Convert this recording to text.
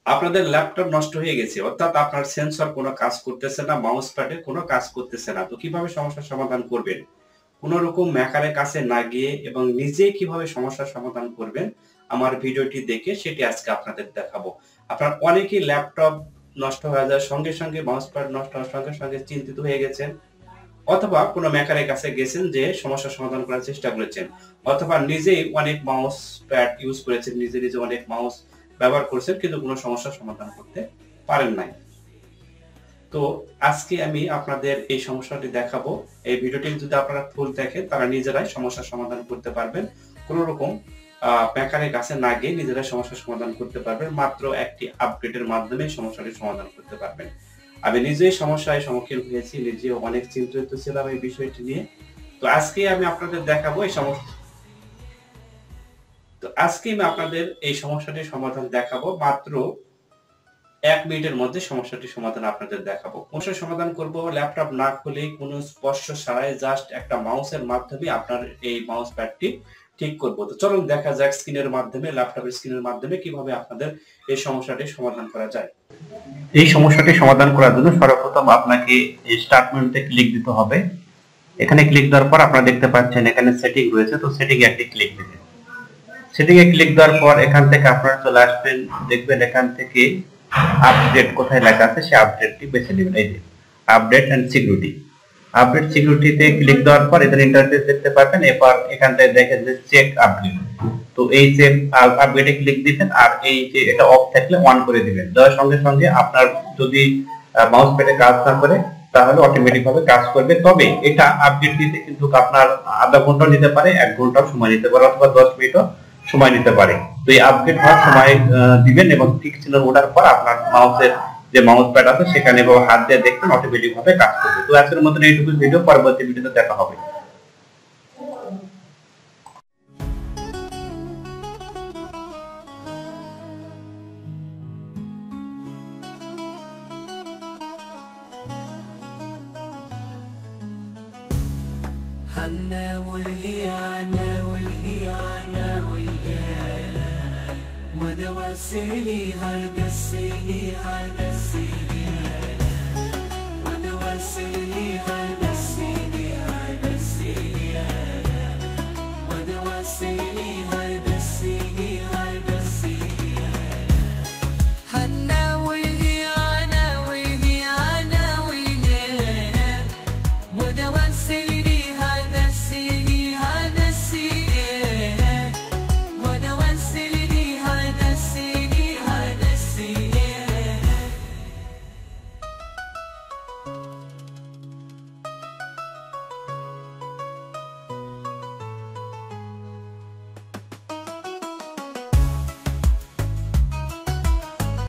আপনাদের ল্যাপটপ নষ্ট হয়ে গেছে, অর্থাৎ আপনার সেন্সর কোনো কাজ করতেছে না, মাউস প্যাডে কোনো কাজ করতেছে না। তো কিভাবে সমস্যার সমাধান করবেন? কোনো রকম মেকারের কাছে না গিয়ে এবং নিজেই কিভাবে সমস্যার সমাধান করবেন, আমার ভিডিওটি দেখে সেটি আজকে আপনাদের দেখাবো। আপনার অনেকেই ল্যাপটপ নষ্ট হয়ে যাওয়ার সঙ্গে, সঙ্গে মাউস প্যাড নষ্ট হওয়ার সঙ্গে, সঙ্গে চিন্তিত হয়ে গেছেন। অথবা কোনো মেকারের কাছে গেছেন যে সমস্যার সমাধান করার চেষ্টা করেছেন। অথবা নিজেই অনেক মাউস প্যাড ইউজ করেছেন, নিজে, নিজে অনেক মাউস ব্যবহার করছেন কিন্তু কোনো সমস্যার সমাধান করতে পারেন নাই। তো আজকে আমি আপনাদের এই সমস্যাটি দেখাবো। এই ভিডিওটি যদি আপনারা ফুল দেখেন তারা নিজেরাই সমস্যার সমাধান করতে পারবেন। কোন রকম মেকারের কাছে না গিয়ে নিজেরাই সমস্যার সমাধান করতে পারবেন। মাত্র একটি আপডেটের মাধ্যমে সমস্যাটির সমাধান করতে পারবেন। আমি নিজেই সমস্যায় সম্মুখীন হয়েছি, নিজেও অনেক চিন্তিত ছিলাম এই বিষয়টি নিয়ে। তো আজকে আমি আপনাদের দেখাবো এই সমস্যা তো আজকে আমি আপনাদের এই সমস্যাটির সমাধান দেখাবো। মাত্র ১ মিনিটের মধ্যে সমস্যাটির সমাধান আপনাদের দেখাবো। সমস্যার সমাধান করব ল্যাপটপ না খুলে কোনো স্পর্শ ছাড়াই জাস্ট একটা মাউসের মাধ্যমে আপনার এই মাউস প্যাডটি ঠিক করব। তো চলুন দেখা যাক স্ক্রিনের মাধ্যমে, ল্যাপটপের স্ক্রিনের মাধ্যমে কিভাবে আপনাদের এই সমস্যাটির সমাধান করা যায়। এই সমস্যাটি সমাধান করার জন্য সর্বপ্রথম আপনাকে স্টার্ট মেনুতে ক্লিক দিতে হবে। এখানে ক্লিক দেওয়ার পর আপনারা দেখতে পাচ্ছেন এখানে সেটিং রয়েছে, তো সেটিং এ একটি ক্লিক দিবেন। সেটিং এ ক্লিক দেওয়ার পর এখান থেকে আপনারা চলে আসবেন, দেখবেন এখান থেকে আপডেট কোথায় লেখা আছে সেই আপডেটটি বেছে নেবেন। এই যে আপডেট এন্ড সিকিউরিটি, আপডেট সিকিউরিটিতে ক্লিক দেওয়ার পর এদের ইন্টারফেস দেখতে পাবেন। এরপর এখান থেকে দেখেন যে চেক আপডেট, তো এই চেক আপডেটে ক্লিক দিবেন আর এই যে এটা অফ থাকলে অন করে দিবেন। দেওয়ার সঙ্গে সঙ্গে আপনার যদি মাউস প্যাডে কাজ না করে তাহলে অটোমেটিক ভাবে কাজ করবে। তবে এটা আপডেট দিতে কিন্তু আপনার আধা ঘন্টা নিতে পারে, 1 ঘন্টা সময় নিতে পারে, অথবা 10 মিনিটও সময় নিতে পারে। তো এই আপডেট হওয়ার সময় দিবেন এবং ঠিক চিহ্ন ওঠার পর আপনার মাউসের যে মাউস প্যাড আছে সেখানে হাত দিয়ে দেখবেন অটোমেটিক ভাবে কাজ করবে। তো আজকের মতন এইটুকু ভিডিও, পরবর্তী ভিডিওতে দেখা হবে। ودوسيلي هردسيلي هردسيلي ودوسيلي هردسيلي